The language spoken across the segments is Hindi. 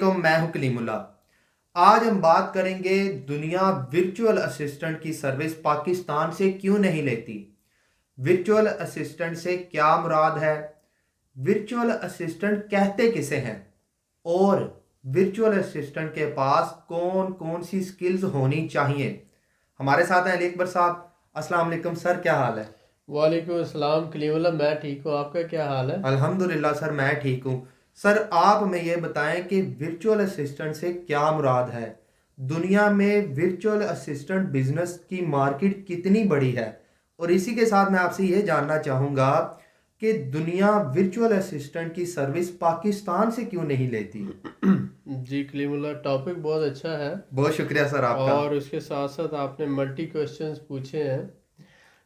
वालेकुम, मैं हूं कलीमुल्ला। आज हम बात करेंगे दुनिया वर्चुअल असिस्टेंट की सर्विस पाकिस्तान से क्यों नहीं लेती। वर्चुअल असिस्टेंट से क्या मुराद है, वर्चुअल असिस्टेंट कहते किसे हैं, और वर्चुअल असिस्टेंट के पास कौन कौन सी स्किल्स होनी चाहिए। हमारे साथ हैं अली अकबर साहब। अस्सलाम वालेकुम सर, क्या हाल है? वालेकुम अस्सलाम कलीमुल्ला। मैं ठीक हूँ, आपका क्या हाल है? अल्हम्दुलिल्लाह सर, मैं ठीक हूँ। सर आप हमें ये बताएं कि वर्चुअल असिस्टेंट से क्या मुराद है। दुनिया में वर्चुअल असिस्टेंट बिजनेस की मार्केट कितनी बड़ी है, और इसी के साथ मैं आपसे ये जानना चाहूँगा कि दुनिया वर्चुअल असिस्टेंट की सर्विस पाकिस्तान से क्यों नहीं लेती। जी कलीमुल्ला, टॉपिक बहुत अच्छा है। बहुत शुक्रिया सर आपका। और उसके साथ साथ आपने मल्टी क्वेश्चंस पूछे हैं,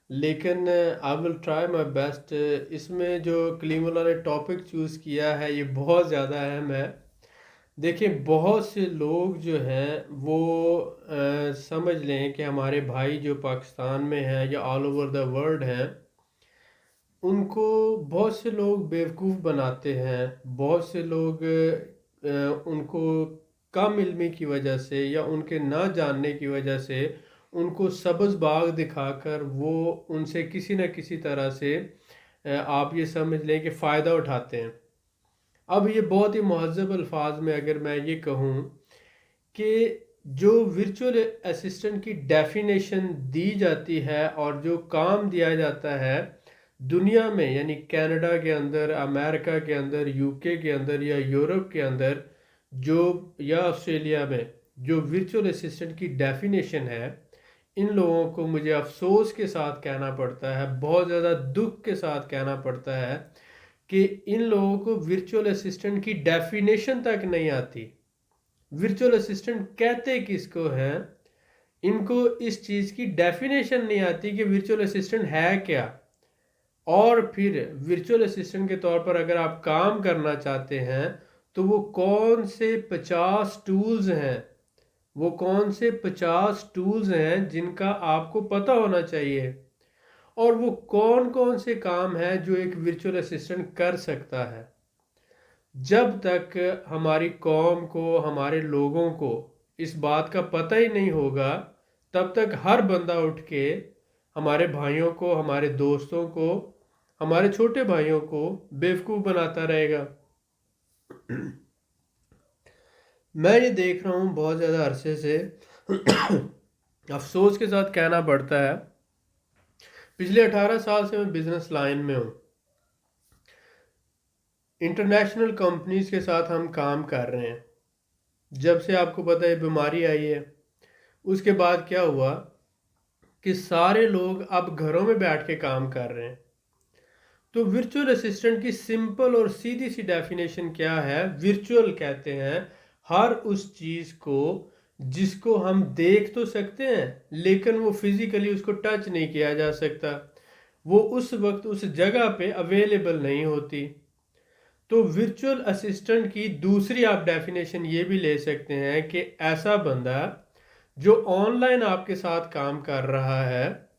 लेकिन I will try my best. इसमें जो कलीमुल्ला ने टॉपिक चूज़ किया है ये बहुत ज़्यादा अहम है। देखिए, बहुत से लोग जो हैं वो समझ लें कि हमारे भाई जो पाकिस्तान में हैं या ऑल ओवर द वर्ल्ड हैं, उनको बहुत से लोग बेवकूफ़ बनाते हैं। बहुत से लोग उनको कम इल्मी की वजह से या उनके ना जानने की वजह से उनको सब्ज़ बाग दिखाकर वो उनसे किसी न किसी तरह से आप ये समझ लें कि फ़ायदा उठाते हैं। अब ये बहुत ही महज़ब अल्फाज में अगर मैं ये कहूँ कि जो वर्चुअल असिस्टेंट की डेफिनेशन दी जाती है और जो काम दिया जाता है दुनिया में, यानी कनाडा के अंदर, अमेरिका के अंदर, यूके के अंदर या यूरोप के अंदर, जो या ऑस्ट्रेलिया में जो वर्चुअल असिस्टेंट की डेफिनेशन है, इन लोगों को मुझे अफसोस के साथ कहना पड़ता है, बहुत ज़्यादा दुख के साथ कहना पड़ता है कि इन लोगों को वर्चुअल असिस्टेंट की डेफिनेशन तक नहीं आती। वर्चुअल असिस्टेंट कहते किसको हैं, इनको इस चीज़ की डेफिनेशन नहीं आती कि वर्चुअल असिस्टेंट है क्या। और फिर वर्चुअल असिस्टेंट के तौर पर अगर आप काम करना चाहते हैं तो वो कौन से 50 टूल्स हैं, वो कौन से 50 टूल्स हैं जिनका आपको पता होना चाहिए, और वो कौन कौन से काम हैं जो एक वर्चुअल असिस्टेंट कर सकता है। जब तक हमारी कौम को, हमारे लोगों को इस बात का पता ही नहीं होगा, तब तक हर बंदा उठ के हमारे भाइयों को, हमारे दोस्तों को, हमारे छोटे भाइयों को बेवकूफ़ बनाता रहेगा। मैं ये देख रहा हूँ बहुत ज़्यादा अरसे से, अफसोस के साथ कहना पड़ता है, पिछले 18 साल से मैं बिज़नेस लाइन में हूँ। इंटरनेशनल कंपनीज के साथ हम काम कर रहे हैं। जब से आपको पता है बीमारी आई है, उसके बाद क्या हुआ कि सारे लोग अब घरों में बैठ के काम कर रहे हैं। तो वर्चुअल असिस्टेंट की सिंपल और सीधी सी डेफिनेशन क्या है? वर्चुअल कहते हैं हर उस चीज़ को जिसको हम देख तो सकते हैं लेकिन वो फिजिकली उसको टच नहीं किया जा सकता, वो उस वक्त उस जगह पे अवेलेबल नहीं होती। तो वर्चुअल असिस्टेंट की दूसरी आप डेफिनेशन ये भी ले सकते हैं कि ऐसा बंदा जो ऑनलाइन आपके साथ काम कर रहा है,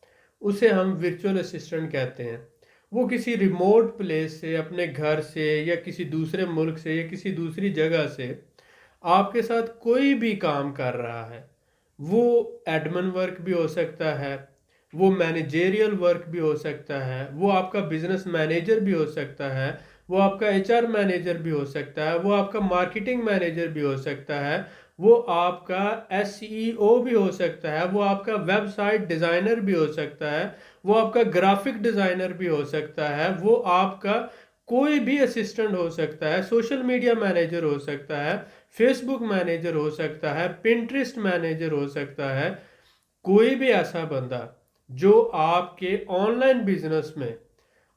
उसे हम वर्चुअल असिस्टेंट कहते हैं। वो किसी रिमोट प्लेस से, अपने घर से या किसी दूसरे मुल्क से या किसी दूसरी जगह से आपके साथ कोई भी काम कर रहा है। वो एडमिन वर्क भी हो सकता है, वो मैनेजेरियल वर्क भी हो सकता है, वो आपका बिजनेस मैनेजर भी हो सकता है, वो आपका एचआर मैनेजर भी हो सकता है, वो आपका मार्केटिंग मैनेजर भी हो सकता है, वो आपका एसईओ भी हो सकता है, वो आपका वेबसाइट डिज़ाइनर भी हो सकता है, वो आपका ग्राफिक डिज़ाइनर भी हो सकता है, वो आपका कोई भी असिस्टेंट हो सकता है, सोशल मीडिया मैनेजर हो सकता है, फेसबुक मैनेजर हो सकता है, पिंटरेस्ट मैनेजर हो सकता है। कोई भी ऐसा बंदा जो आपके ऑनलाइन बिजनेस में,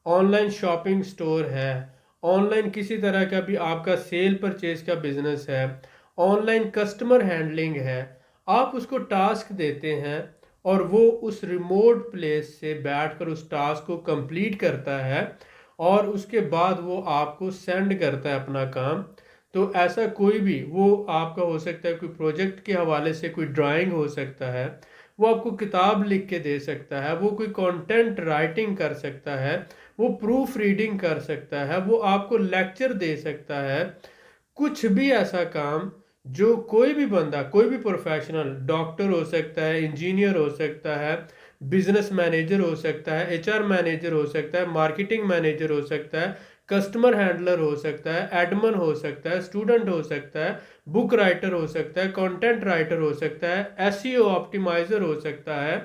ऑनलाइन शॉपिंग स्टोर है, ऑनलाइन किसी तरह का भी आपका सेल परचेज का बिजनेस है, ऑनलाइन कस्टमर हैंडलिंग है, आप उसको टास्क देते हैं और वो उस रिमोट प्लेस से बैठकर उस टास्क को कंप्लीट करता है और उसके बाद वो आपको सेंड करता है अपना काम। तो ऐसा कोई भी, वो आपका हो सकता है कोई प्रोजेक्ट के हवाले से, कोई ड्राइंग हो सकता है, वो आपको किताब लिख के दे सकता है, वो कोई कंटेंट राइटिंग कर सकता है, वो प्रूफ रीडिंग कर सकता है, वो आपको लेक्चर दे सकता है। कुछ भी ऐसा काम जो कोई भी बंदा, कोई भी प्रोफेशनल, डॉक्टर हो सकता है, इंजीनियर हो सकता है, बिजनेस मैनेजर हो सकता है, एचआर मैनेजर हो सकता है, मार्केटिंग मैनेजर हो सकता है, कस्टमर हैंडलर हो सकता है, एडमन हो सकता है, स्टूडेंट हो सकता है, बुक राइटर हो सकता है, कंटेंट राइटर हो सकता है, एसईओ ऑप्टिमाइजर हो सकता है,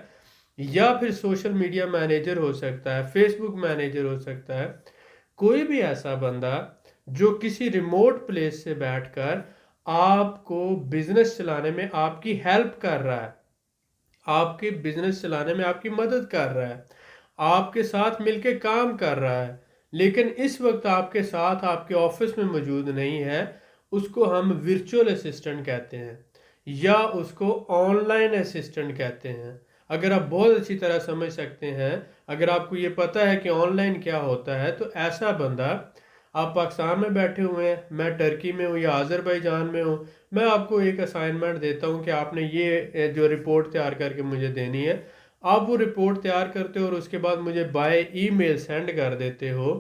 या फिर सोशल मीडिया मैनेजर हो सकता है, फेसबुक मैनेजर हो सकता है। कोई भी ऐसा बंदा जो किसी रिमोट प्लेस से बैठकर आपको बिजनेस चलाने में आपकी हेल्प कर रहा है, आपके बिजनेस चलाने में आपकी मदद कर रहा है, आपके साथ मिलके काम कर रहा है, लेकिन इस वक्त आपके साथ आपके ऑफिस में मौजूद नहीं है, उसको हम वर्चुअल असिस्टेंट कहते हैं, या उसको ऑनलाइन असिस्टेंट कहते हैं। अगर आप बहुत अच्छी तरह समझ सकते हैं, अगर आपको ये पता है कि ऑनलाइन क्या होता है, तो ऐसा बंदा, आप पाकिस्तान में बैठे हुए हैं, मैं टर्की में हूँ या आज़रबाईजान में हूँ, मैं आपको एक असाइनमेंट देता हूँ कि आपने ये जो रिपोर्ट तैयार करके मुझे देनी है, आप वो रिपोर्ट तैयार करते हो और उसके बाद मुझे बाय ईमेल सेंड कर देते हो,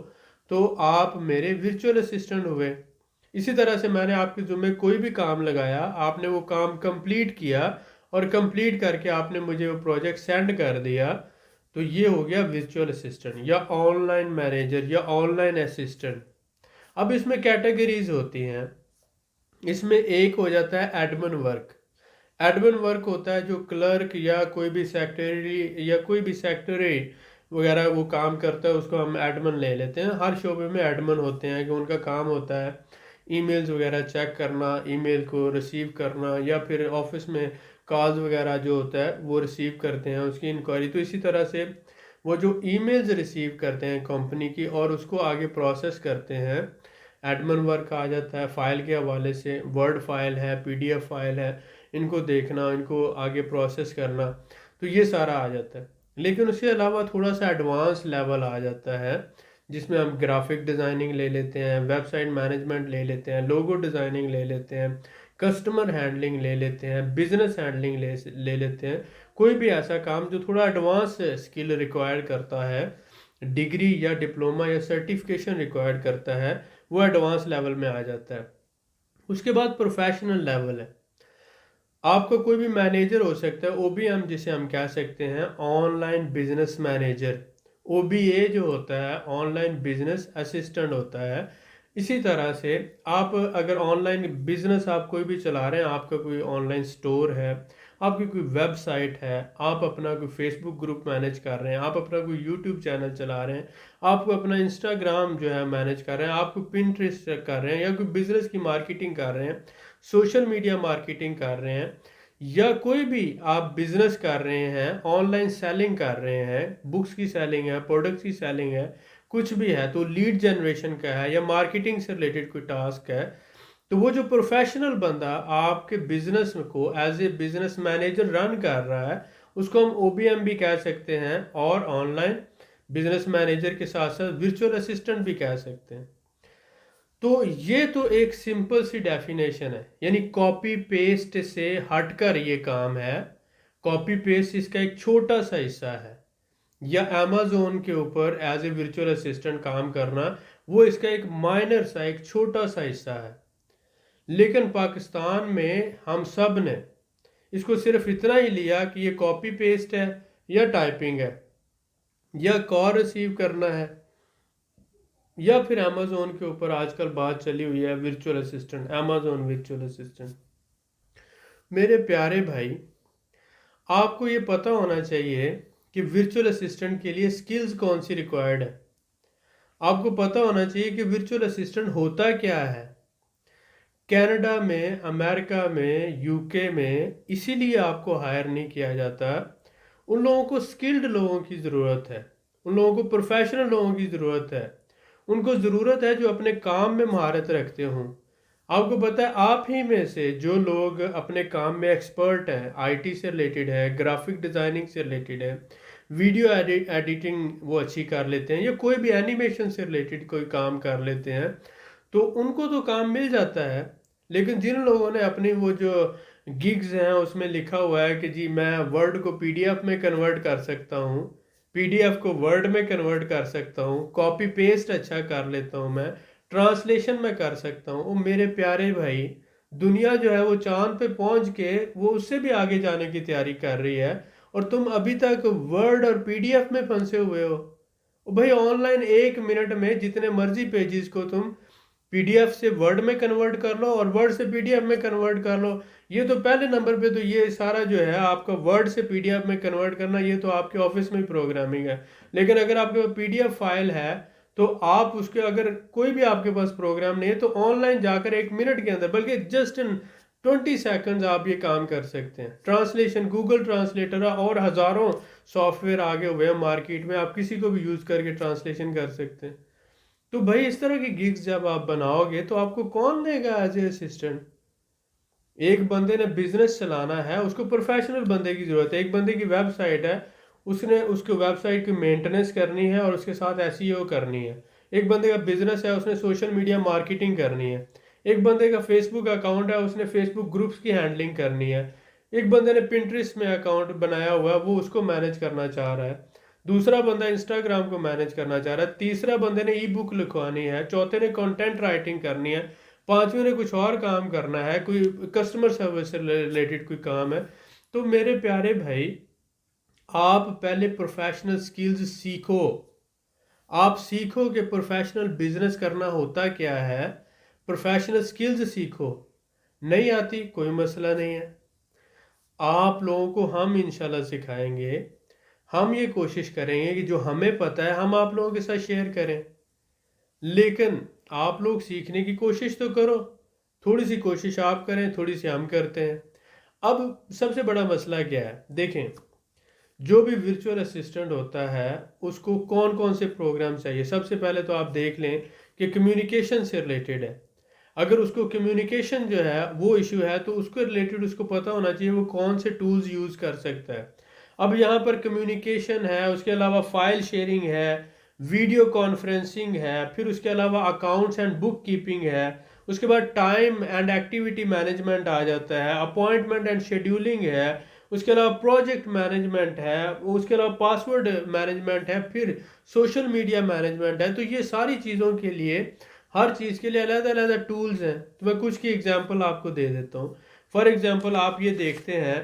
तो आप मेरे वर्चुअल असिस्टेंट हुए। इसी तरह से मैंने आपके ज़ुम्मे कोई भी काम लगाया, आपने वो काम कंप्लीट किया और कंप्लीट करके आपने मुझे वो प्रोजेक्ट सेंड कर दिया, तो ये हो गया वर्चुअल असिस्टेंट या ऑनलाइन मैनेजर या ऑनलाइन असिस्टेंट। अब इसमें कैटेगरीज होती हैं। इसमें एक हो जाता है एडमिन वर्क। एडमिन वर्क होता है जो क्लर्क या कोई भी सेक्रेटरी या कोई भी सेक्रेटरी वगैरह वो काम करता है, उसको हम एडमिन ले लेते हैं। हर शोबे में एडमिन होते हैं कि उनका काम होता है ईमेल्स वगैरह चेक करना, ईमेल को रिसीव करना, या फिर ऑफिस में कॉल्स वगैरह जो होता है वो रिसीव करते हैं, उसकी इंक्वायरी। तो इसी तरह से वो जो ईमेल्स रिसीव करते हैं कंपनी की और उसको आगे प्रोसेस करते हैं, एडमिन वर्क आ जाता है। फाइल के हवाले से वर्ड फाइल है, पीडीएफ फाइल है, इनको देखना, इनको आगे प्रोसेस करना, तो ये सारा आ जाता है। लेकिन उसके अलावा थोड़ा सा एडवांस लेवल आ जाता है, जिसमें हम ग्राफिक डिज़ाइनिंग ले लेते हैं, वेबसाइट मैनेजमेंट ले लेते हैं, लोगो डिज़ाइनिंग ले लेते हैं, कस्टमर हैंडलिंग ले लेते हैं, बिजनेस हैंडलिंग ले लेते हैं। कोई भी ऐसा काम जो थोड़ा एडवांस स्किल रिक्वायर करता है, डिग्री या डिप्लोमा या सर्टिफिकेशन रिक्वायर्ड करता है, वो एडवांस लेवल में आ जाता है। उसके बाद प्रोफेशनल लेवल है। आपका कोई भी मैनेजर हो सकता है, ओबीएम जिसे हम कह सकते हैं, ऑनलाइन बिजनेस मैनेजर। ओबीए जो होता है ऑनलाइन बिजनेस असिस्टेंट होता है। इसी तरह से आप अगर ऑनलाइन बिजनेस आप कोई भी चला रहे हैं, आपका कोई ऑनलाइन स्टोर है, आपकी कोई वेबसाइट है, आप अपना कोई फेसबुक ग्रुप मैनेज कर रहे हैं, आप अपना कोई यूट्यूब चैनल चला रहे हैं, आपको अपना इंस्टाग्राम जो है मैनेज कर रहे हैं, आपको पिंटरेस्ट कर रहे हैं, या कोई बिजनेस की मार्केटिंग कर रहे हैं, सोशल मीडिया मार्केटिंग कर रहे हैं, या कोई भी आप बिजनेस कर रहे हैं, ऑनलाइन सेलिंग कर रहे हैं, बुक्स की सेलिंग है, प्रोडक्ट्स की सेलिंग है, कुछ भी है, तो लीड जनरेशन का है या मार्केटिंग से रिलेटेड कोई टास्क है, तो वो जो प्रोफेशनल बंदा आपके बिजनेस को as a business manager run कर रहा है, उसको हम ओबीएम भी कह सकते हैं, और ऑनलाइन बिजनेस मैनेजर के साथ साथ वर्चुअल असिस्टेंट भी कह सकते हैं। तो ये तो एक सिंपल सी डेफिनेशन है, यानी कॉपी पेस्ट से हटकर ये काम है। कॉपी पेस्ट इसका एक छोटा सा हिस्सा है, या अमेजोन के ऊपर एज ए वर्चुअल असिस्टेंट काम करना, वो इसका एक माइनर सा, एक छोटा सा हिस्सा है। लेकिन पाकिस्तान में हम सब ने इसको सिर्फ इतना ही लिया कि ये कॉपी पेस्ट है, या टाइपिंग है, या कॉल रिसीव करना है, या फिर अमेजोन के ऊपर आजकल बात चली हुई है virtual assistant, Amazon virtual assistant. मेरे प्यारे भाई, आपको ये पता होना चाहिए कि वर्चुअल असिस्टेंट के लिए स्किल्स कौन सी रिक्वायर्ड है। आपको पता होना चाहिए कि वर्चुअल असिस्टेंट होता क्या है। कनाडा में, अमेरिका में, यूके में इसीलिए आपको हायर नहीं किया जाता। उन लोगों को स्किल्ड लोगों की ज़रूरत है, उन लोगों को प्रोफेशनल लोगों की ज़रूरत है, उनको ज़रूरत है जो अपने काम में महारत रखते हों। आपको पता है आप ही में से जो लोग अपने काम में एक्सपर्ट हैं, आईटी से रिलेटेड है, ग्राफिक डिज़ाइनिंग से रिलेटेड है, वीडियो एडिटिंग वो अच्छी कर लेते हैं, या कोई भी एनिमेशन से रिलेटेड कोई काम कर लेते हैं, तो उनको तो काम मिल जाता है। लेकिन जिन लोगों ने अपनी वो जो गिग्स हैं उसमें लिखा हुआ है कि जी मैं वर्ड को पीडीएफ में कन्वर्ट कर सकता हूँ, पीडीएफ को वर्ड में कन्वर्ट कर सकता हूँ, कॉपी पेस्ट अच्छा कर लेता हूँ मैं, ट्रांसलेशन मैं कर सकता हूँ। ओ मेरे प्यारे भाई, दुनिया जो है वो चांद पे पहुंच के वो उससे भी आगे जाने की तैयारी कर रही है, और तुम अभी तक वर्ड और पीडीएफ में फंसे हुए हो। ओ भाई, ऑनलाइन 1 मिनट में जितने मर्जी पेजेस को तुम पीडीएफ से वर्ड में कन्वर्ट कर लो और वर्ड से पीडीएफ में कन्वर्ट कर लो। ये तो पहले नंबर पे तो ये सारा जो है आपका वर्ड से पीडीएफ में कन्वर्ट करना, ये तो आपके ऑफिस में प्रोग्रामिंग है। लेकिन अगर आपके पास पीडीएफ फाइल है तो आप उसके, अगर कोई भी आपके पास प्रोग्राम नहीं है तो ऑनलाइन जाकर 1 मिनट के अंदर, बल्कि जस्ट इन 20 सेकंड्स आप ये काम कर सकते हैं। ट्रांसलेशन, गूगल ट्रांसलेटर और हज़ारों सॉफ्टवेयर आगे हुए हैं मार्केट में, आप किसी को भी यूज़ करके ट्रांसलेशन कर सकते हैं। तो भाई इस तरह की गिग्स जब आप बनाओगे तो आपको कौन लेगा एज ए असिस्टेंट? एक बंदे ने बिजनेस चलाना है, उसको प्रोफेशनल बंदे की जरूरत है। एक बंदे की वेबसाइट है, उसने उसको वेबसाइट की मेंटेनेंस करनी है और उसके साथ एसईओ करनी है। एक बंदे का बिजनेस है, उसने सोशल मीडिया मार्केटिंग करनी है। एक बंदे का फेसबुक अकाउंट है, उसने फेसबुक ग्रुप्स की हैंडलिंग करनी है। एक बंदे ने पिंटरेस्ट में अकाउंट बनाया हुआ है, वो उसको मैनेज करना चाह रहा है। दूसरा बंदा इंस्टाग्राम को मैनेज करना चाह रहा है। तीसरा बंदे ने ई बुक लिखवानी है। चौथे ने कंटेंट राइटिंग करनी है। पांचवें ने कुछ और काम करना है, कोई कस्टमर सर्विस से रिलेटेड कोई काम है। तो मेरे प्यारे भाई, आप पहले प्रोफेशनल स्किल्स सीखो। आप सीखो कि प्रोफेशनल बिजनेस करना होता क्या है। प्रोफेशनल स्किल्स सीखो। नहीं आती कोई मसला नहीं है, आप लोगों को हम इंशाल्लाह सिखाएंगे। हम ये कोशिश करेंगे कि जो हमें पता है हम आप लोगों के साथ शेयर करें। लेकिन आप लोग सीखने की कोशिश तो करो। थोड़ी सी कोशिश आप करें, थोड़ी सी हम करते हैं। अब सबसे बड़ा मसला क्या है, देखें, जो भी वर्चुअल असिस्टेंट होता है उसको कौन कौन से प्रोग्राम चाहिए। सबसे पहले तो आप देख लें कि कम्युनिकेशन से रिलेटेड है। अगर उसको कम्युनिकेशन जो है वो इशू है तो उसको रिलेटेड उसको पता होना चाहिए वो कौन से टूल्स यूज़ कर सकता है। अब यहाँ पर कम्युनिकेशन है, उसके अलावा फाइल शेयरिंग है, वीडियो कॉन्फ्रेंसिंग है, फिर उसके अलावा अकाउंट्स एंड बुक कीपिंग है। उसके बाद टाइम एंड एक्टिविटी मैनेजमेंट आ जाता है, अपॉइंटमेंट एंड शेड्यूलिंग है। उसके अलावा प्रोजेक्ट मैनेजमेंट है, उसके अलावा पासवर्ड मैनेजमेंट है, फिर सोशल मीडिया मैनेजमेंट है। तो ये सारी चीज़ों के लिए, हर चीज़ के लिए अलग अलग टूल्स हैं। तो मैं कुछ की एग्जांपल आपको दे देता हूँ। फॉर एग्जांपल आप ये देखते हैं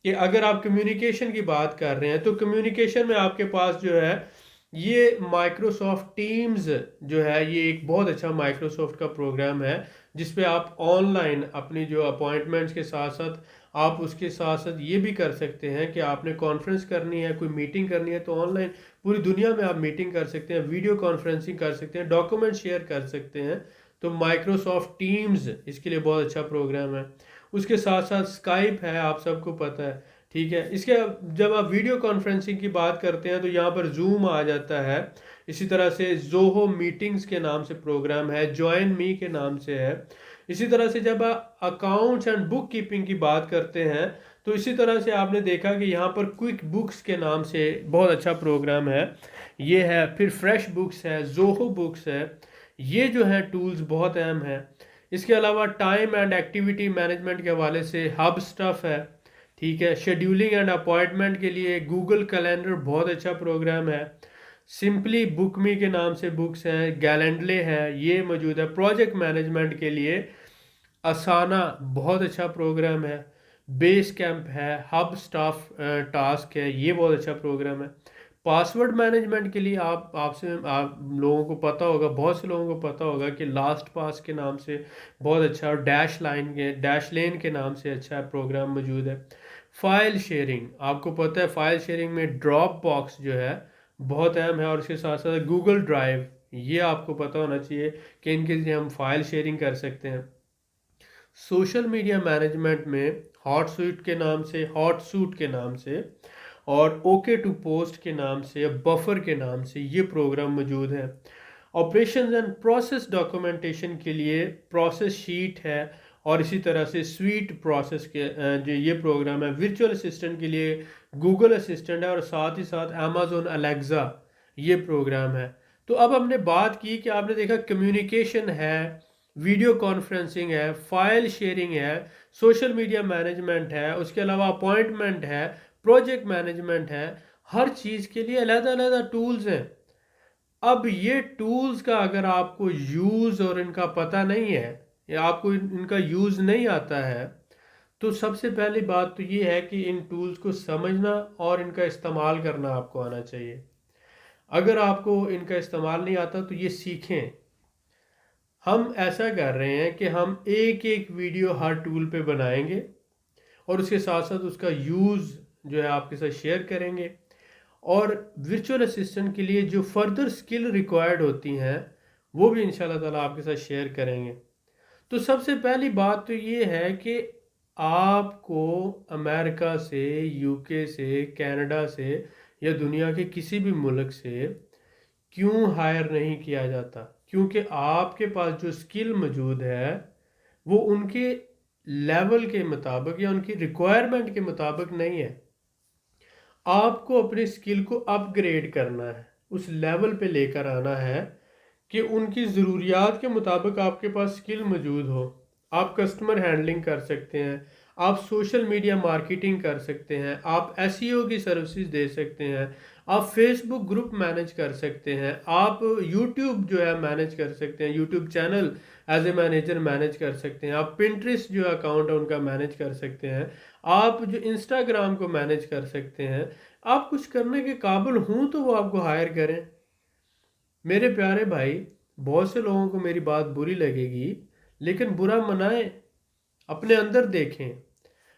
कि अगर आप कम्युनिकेशन की बात कर रहे हैं तो कम्युनिकेशन में आपके पास जो है ये माइक्रोसॉफ्ट टीम्स जो है, ये एक बहुत अच्छा माइक्रोसॉफ्ट का प्रोग्राम है जिस पे आप ऑनलाइन अपनी जो अपॉइंटमेंट्स के साथ साथ आप उसके साथ साथ ये भी कर सकते हैं कि आपने कॉन्फ्रेंस करनी है, कोई मीटिंग करनी है तो ऑनलाइन पूरी दुनिया में आप मीटिंग कर सकते हैं, वीडियो कॉन्फ्रेंसिंग कर सकते हैं, डॉक्यूमेंट शेयर कर सकते हैं। तो माइक्रोसॉफ्ट टीम्स इसके लिए बहुत अच्छा प्रोग्राम है। उसके साथ साथ स्काइप है, आप सबको पता है, ठीक है। इसके जब आप वीडियो कॉन्फ्रेंसिंग की बात करते हैं तो यहाँ पर जूम आ जाता है। इसी तरह से जोहो मीटिंग्स के नाम से प्रोग्राम है, ज्वाइन मी के नाम से है। इसी तरह से जब आप अकाउंट्स एंड बुक कीपिंग की बात करते हैं तो इसी तरह से आपने देखा कि यहाँ पर क्विक बुक्स के नाम से बहुत अच्छा प्रोग्राम है, ये है। फिर फ्रेश बुक्स है, जोहो बुक्स है। ये जो है टूल्स बहुत अहम है। इसके अलावा टाइम एंड एक्टिविटी मैनेजमेंट के हवाले से हब स्टफ है, ठीक है। शेड्यूलिंग एंड अपॉइंटमेंट के लिए गूगल कैलेंडर बहुत अच्छा प्रोग्राम है। सिंपली बुकमी के नाम से बुक्स हैं, गैलेंडले है, ये मौजूद है। प्रोजेक्ट मैनेजमेंट के लिए असाना बहुत अच्छा प्रोग्राम है। बेस कैंप है, हब स्टाफ टास्क है, ये बहुत अच्छा प्रोग्राम है। पासवर्ड मैनेजमेंट के लिए आप लोगों को पता होगा, बहुत से लोगों को पता होगा कि लास्ट पास के नाम से बहुत अच्छा, और डैश लेन के नाम से अच्छा प्रोग्राम मौजूद है। फाइल शेयरिंग, आपको पता है फाइल शेयरिंग में ड्रॉप बॉक्स जो है बहुत अहम है, और इसके साथ साथ गूगल ड्राइव, ये आपको पता होना चाहिए कि इनके लिए हम फाइल शेयरिंग कर सकते हैं। सोशल मीडिया मैनेजमेंट में हॉट सूट के नाम से और ओके टू पोस्ट के नाम से, बफर के नाम से ये प्रोग्राम मौजूद है। ऑपरेशंस एंड प्रोसेस डॉक्यूमेंटेशन के लिए प्रोसेस शीट है, और इसी तरह से स्वीट प्रोसेस के जो ये प्रोग्राम है। वर्चुअल असिस्टेंट के लिए गूगल असिस्टेंट है, और साथ ही साथ अमेजोन अलेक्सा ये प्रोग्राम है। तो अब हमने बात की कि आपने देखा कम्युनिकेशन है, वीडियो कॉन्फ्रेंसिंग है, फाइल शेयरिंग है, सोशल मीडिया मैनेजमेंट है, उसके अलावा अपॉइंटमेंट है, प्रोजेक्ट मैनेजमेंट है। हर चीज़ के लिए अलग अलग टूल्स हैं। अब ये टूल्स का अगर आपको यूज़ और इनका पता नहीं है या आपको इनका यूज़ नहीं आता है, तो सबसे पहली बात तो ये है कि इन टूल्स को समझना और इनका इस्तेमाल करना आपको आना चाहिए। अगर आपको इनका इस्तेमाल नहीं आता तो ये सीखें। हम ऐसा कर रहे हैं कि हम एक एक वीडियो हर टूल पे बनाएंगे और उसके साथ साथ उसका यूज़ जो है आपके साथ शेयर करेंगे। और वर्चुअल असिस्टेंट के लिए जो फर्दर स्किल रिक्वायर्ड होती हैं वो भी इंशाल्लाह ताला आपके साथ शेयर करेंगे। तो सबसे पहली बात तो ये है कि आपको अमेरिका से, यूके से, कनाडा से या दुनिया के किसी भी मुल्क से क्यों हायर नहीं किया जाता? क्योंकि आपके पास जो स्किल मौजूद है वो उनके लेवल के मुताबिक या उनकी रिक्वायरमेंट के मुताबिक नहीं है। आपको अपनी स्किल को अपग्रेड करना है, उस लेवल पे लेकर आना है कि उनकी ज़रूरियात के मुताबिक आपके पास स्किल मौजूद हो। आप कस्टमर हैंडलिंग कर सकते हैं, आप सोशल मीडिया मार्केटिंग कर सकते हैं, आप एसईओ की सर्विसेज दे सकते हैं, आप फेसबुक ग्रुप मैनेज कर सकते हैं, आप यूट्यूब जो है मैनेज कर सकते हैं, YouTube channel as a manager manage कर सकते हैं, आप पिंटरेस्ट जो अकाउंट है उनका मैनेज कर सकते हैं, आप जो इंस्टाग्राम को मैनेज कर सकते हैं। आप कुछ करने के काबिल हों तो वो आपको हायर करें। मेरे प्यारे भाई, बहुत से लोगों को मेरी बात बुरी लगेगी, लेकिन बुरा मनाएं, अपने अंदर देखें।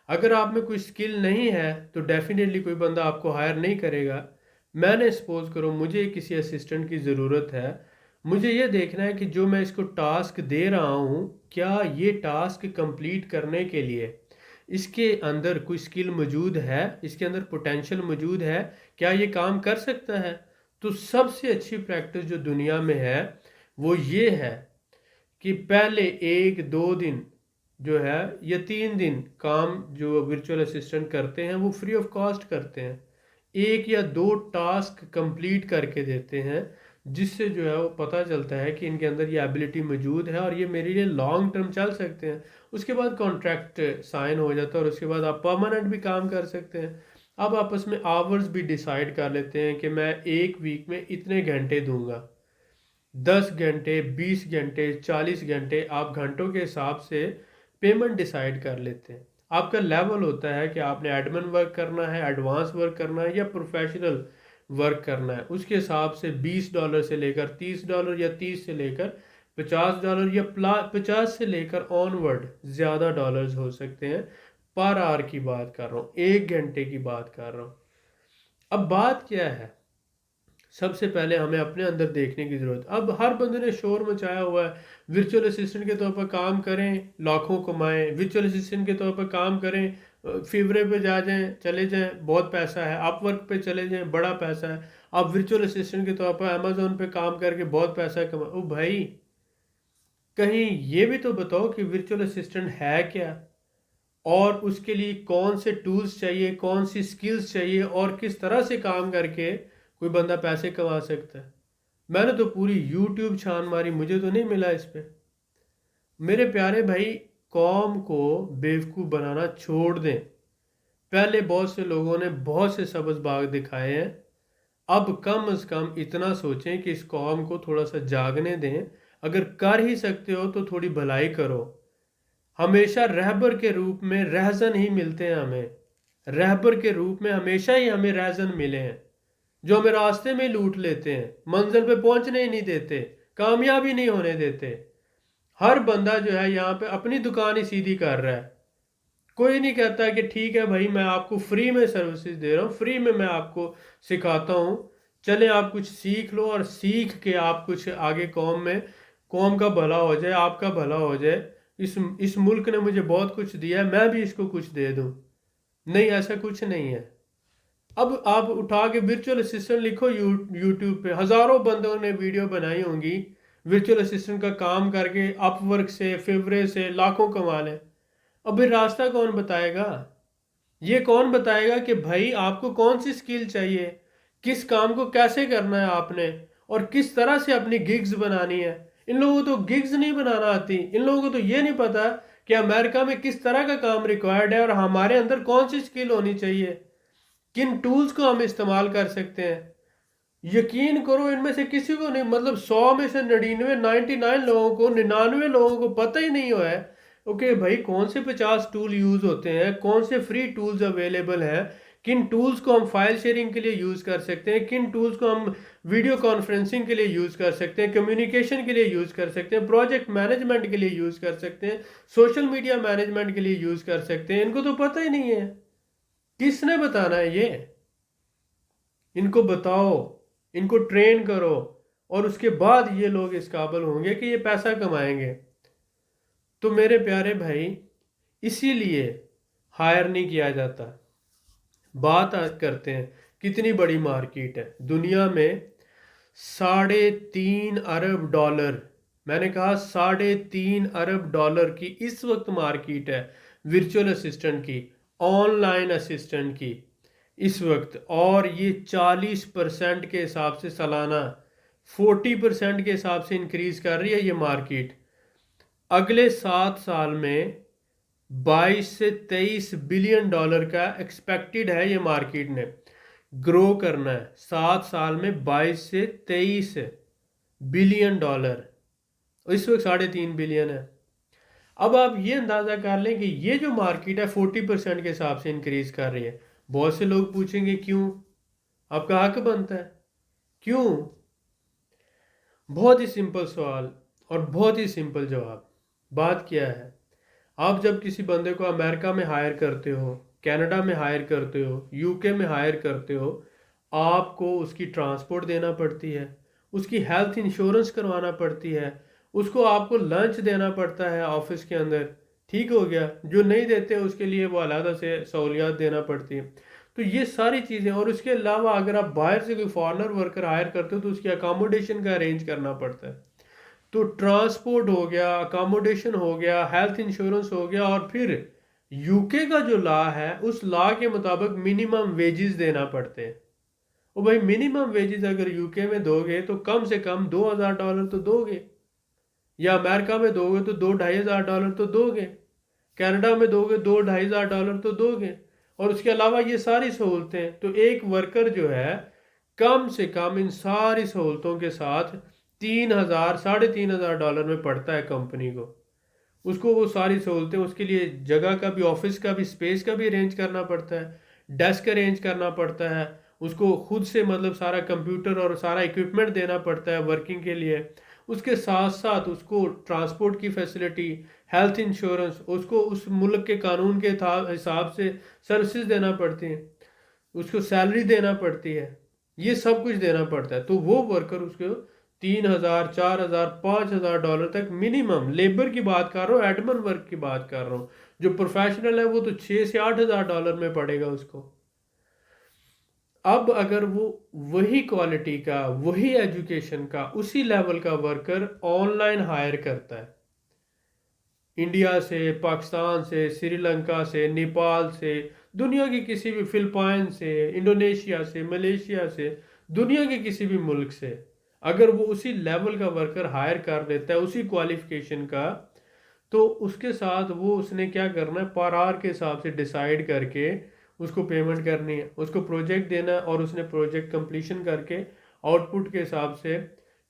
अगर आप में कोई स्किल नहीं है तो डेफिनेटली कोई बंदा आपको हायर नहीं करेगा। मैंने सपोज करो मुझे किसी असिस्टेंट की ज़रूरत है, मुझे ये देखना है कि जो मैं इसको टास्क दे रहा हूँ, क्या ये टास्क कंप्लीट करने के लिए इसके अंदर कोई स्किल मौजूद है, इसके अंदर पोटेंशियल मौजूद है, क्या ये काम कर सकता है? तो सबसे अच्छी प्रैक्टिस जो दुनिया में है वो ये है कि पहले 1-2 दिन जो है या 3 दिन काम जो वर्चुअल असिस्टेंट करते हैं वो फ्री ऑफ कॉस्ट करते हैं। 1 या 2 टास्क कंप्लीट करके देते हैं, जिससे जो है वो पता चलता है कि इनके अंदर ये एबिलिटी मौजूद है और ये मेरे लिए लॉन्ग टर्म चल सकते हैं। उसके बाद कॉन्ट्रैक्ट साइन हो जाता है और उसके बाद आप परमानेंट भी काम कर सकते हैं। अब आपस में आवर्स भी डिसाइड कर लेते हैं कि मैं एक वीक में इतने घंटे दूंगा, 10 घंटे, 20 घंटे, 40 घंटे, आप घंटों के हिसाब से पेमेंट डिसाइड कर लेते हैं। आपका लेवल होता है कि आपने एडमिन वर्क करना है, एडवांस वर्क करना है या प्रोफेशनल वर्क करना है। उसके हिसाब से $20 से लेकर $30 या 30 से लेकर $50 या 50 से लेकर ऑनवर्ड ज़्यादा डॉलर्स हो सकते हैं। पर आवर की बात कर रहा हूँ, 1 घंटे की बात कर रहा हूँ। अब बात क्या है, सबसे पहले हमें अपने अंदर देखने की ज़रूरत। अब हर बंदे ने शोर मचाया हुआ है, वर्चुअल असिस्टेंट के तौर पर काम करें, लाखों कमाएं, वर्चुअल असिस्टेंट के तौर पर काम करें, फीवरे पे जा जाएं, चले जाएं, बहुत पैसा है, अपवर्क पे चले जाएं, बड़ा पैसा है। आप वर्चुअल असिस्टेंट के तौर पर अमेजोन पे काम करके बहुत पैसा कमा। ओ भाई, कहीं ये भी तो बताओ कि वर्चुअल असिस्टेंट है क्या और उसके लिए कौन से टूल्स चाहिए, कौन सी स्किल्स चाहिए और किस तरह से काम करके कोई बंदा पैसे कमा सकता है। मैंने तो पूरी यूट्यूब छान मारी, मुझे तो नहीं मिला इस पे। मेरे प्यारे भाई, कौम को बेवकूफ़ बनाना छोड़ दें। पहले बहुत से लोगों ने बहुत से सब्ज़ बाग दिखाए हैं, अब कम से कम इतना सोचें कि इस कौम को थोड़ा सा जागने दें। अगर कर ही सकते हो तो थोड़ी भलाई करो। हमेशा रहबर के रूप में रहजन ही मिलते हैं हमें, रहबर के रूप में हमेशा ही हमें रहजन मिले हैं, जो हमें रास्ते में लूट लेते हैं, मंजिल पे पहुंचने ही नहीं देते, कामयाबी नहीं होने देते। हर बंदा जो है यहाँ पे अपनी दुकान ही सीधी कर रहा है। कोई नहीं कहता कि ठीक है भाई, मैं आपको फ्री में सर्विसेज दे रहा हूँ, फ्री में मैं आपको सिखाता हूँ, चले आप कुछ सीख लो और सीख के आप कुछ आगे कौम में, कौम का भला हो जाए, आपका भला हो जाए। इस मुल्क ने मुझे बहुत कुछ दिया है, मैं भी इसको कुछ दे दूँ। नहीं, ऐसा कुछ नहीं है। अब आप उठा के वर्चुअल असिस्टेंट लिखो, यूट्यूब पे हज़ारों बंदों ने वीडियो बनाई होंगी वर्चुअल असिस्टेंट का काम करके, अपवर्क से, फिवरे से लाखों कमा लें। अब फिर रास्ता कौन बताएगा? ये कौन बताएगा कि भाई आपको कौन सी स्किल चाहिए, किस काम को कैसे करना है आपने और किस तरह से अपनी गिग्स बनानी है? इन लोगों को तो गिग्स नहीं बनाना आती। इन लोगों को तो ये नहीं पता कि अमेरिका में किस तरह का काम रिक्वायर्ड है और हमारे अंदर कौन सी स्किल होनी चाहिए, किन टूल्स को हम इस्तेमाल कर सकते हैं। यकीन करो इनमें से किसी को नहीं, मतलब 100 में से 99 लोगों को, 99 लोगों को पता ही नहीं हुआ है ओके भाई कौन से 50 टूल यूज होते हैं, कौन से फ्री टूल्स अवेलेबल हैं, किन टूल्स को हम फाइल शेयरिंग के लिए यूज कर सकते हैं, किन टूल्स को हम वीडियो कॉन्फ्रेंसिंग के लिए यूज कर सकते हैं, कम्युनिकेशन के लिए यूज कर सकते हैं, प्रोजेक्ट मैनेजमेंट के लिए यूज कर सकते हैं, सोशल मीडिया मैनेजमेंट के लिए यूज कर सकते हैं। इनको तो पता ही नहीं है। किसने बताना है ये? इनको बताओ, इनको ट्रेन करो, और उसके बाद ये लोग इस काबिल होंगे कि ये पैसा कमाएंगे। तो मेरे प्यारे भाई, इसीलिए हायर नहीं किया जाता। बात आज करते हैं कितनी बड़ी मार्केट है दुनिया में। 3.5 अरब डॉलर, मैंने कहा 3.5 अरब डॉलर की इस वक्त मार्केट है वर्चुअल असिस्टेंट की, ऑनलाइन असिस्टेंट की इस वक्त। और ये 40% के हिसाब से सालाना 40% के हिसाब से इंक्रीज कर रही है ये मार्केट। अगले 7 साल में 22 से 23 बिलियन डॉलर का एक्सपेक्टेड है ये मार्केट ने ग्रो करना है। 7 साल में 22 से 23 बिलियन डॉलर, इस वक्त 3.5 बिलियन है। अब आप ये अंदाज़ा कर लें कि ये जो मार्केट है 40% के हिसाब से इंक्रीज कर रही है। बहुत से लोग पूछेंगे क्यों, आपका हक बनता है क्यों। बहुत ही सिंपल सवाल और बहुत ही सिंपल जवाब। बात क्या है, आप जब किसी बंदे को अमेरिका में हायर करते हो, कनाडा में हायर करते हो, यूके में हायर करते हो, आपको उसकी ट्रांसपोर्ट देना पड़ती है, उसकी हेल्थ इंश्योरेंस करवाना पड़ती है, उसको आपको लंच देना पड़ता है ऑफिस के अंदर। ठीक हो गया, जो नहीं देते उसके लिए वो अलग से सहूलियात देना पड़ती है। तो ये सारी चीज़ें, और उसके अलावा अगर आप बाहर से कोई फॉरेनर वर्कर हायर करते हो तो उसकी अकामोडेशन का अरेंज करना पड़ता है। तो ट्रांसपोर्ट हो गया, अकामोडेशन हो गया, हेल्थ इंश्योरेंस हो गया, और फिर यूके का जो लॉ है उस लॉ के मुताबिक मिनिमम वेजेस देना पड़ते हैं। ओ भाई, मिनिमम वेजेस अगर यूके में दोगे तो कम से कम $2,000 तो दोगे, या अमेरिका में दोगे तो 2-2,500 तो दोगे, कनाडा में दोगे 2-2,500 तो दोगे, और उसके अलावा ये सारी सहूलतें। तो एक वर्कर जो है कम से कम इन सारी सहूलतों के साथ 3,000 $3,500 में पड़ता है कंपनी को। उसको वो सारी सहूलतें, उसके लिए जगह का भी, ऑफिस का भी, स्पेस का भी अरेंज करना पड़ता है, डेस्क अरेंज करना पड़ता है, उसको खुद से मतलब सारा कंप्यूटर और सारा इक्विपमेंट देना पड़ता है वर्किंग के लिए। उसके साथ साथ उसको ट्रांसपोर्ट की फैसिलिटी, हेल्थ इंश्योरेंस, उसको उस मुल्क के कानून के हिसाब से सर्विसेज देना पड़ती हैं, उसको सैलरी देना पड़ती है, ये सब कुछ देना पड़ता है। तो वो वर्कर उसको 3,000, 4,000, $5,000 तक मिनिमम, लेबर की बात कर रहा हूँ, एडमन वर्क की बात कर रहा हूँ। जो प्रोफेशनल है वो तो 6 से 8,000 डॉलर में पड़ेगा उसको। अब अगर वो वही क्वालिटी का, वही एजुकेशन का, उसी लेवल का वर्कर ऑनलाइन हायर करता है, इंडिया से, पाकिस्तान से, श्रीलंका से, नेपाल से, दुनिया के किसी भी, फिलिपाइन से, इंडोनेशिया से, मलेशिया से, दुनिया के किसी भी मुल्क से, अगर वो उसी लेवल का वर्कर हायर कर लेता है उसी क्वालिफिकेशन का, तो उसके साथ वो, उसने क्या करना है, पर आवर के हिसाब से डिसाइड करके उसको पेमेंट करनी है, उसको प्रोजेक्ट देना है, और उसने प्रोजेक्ट कंप्लीशन करके आउटपुट के हिसाब से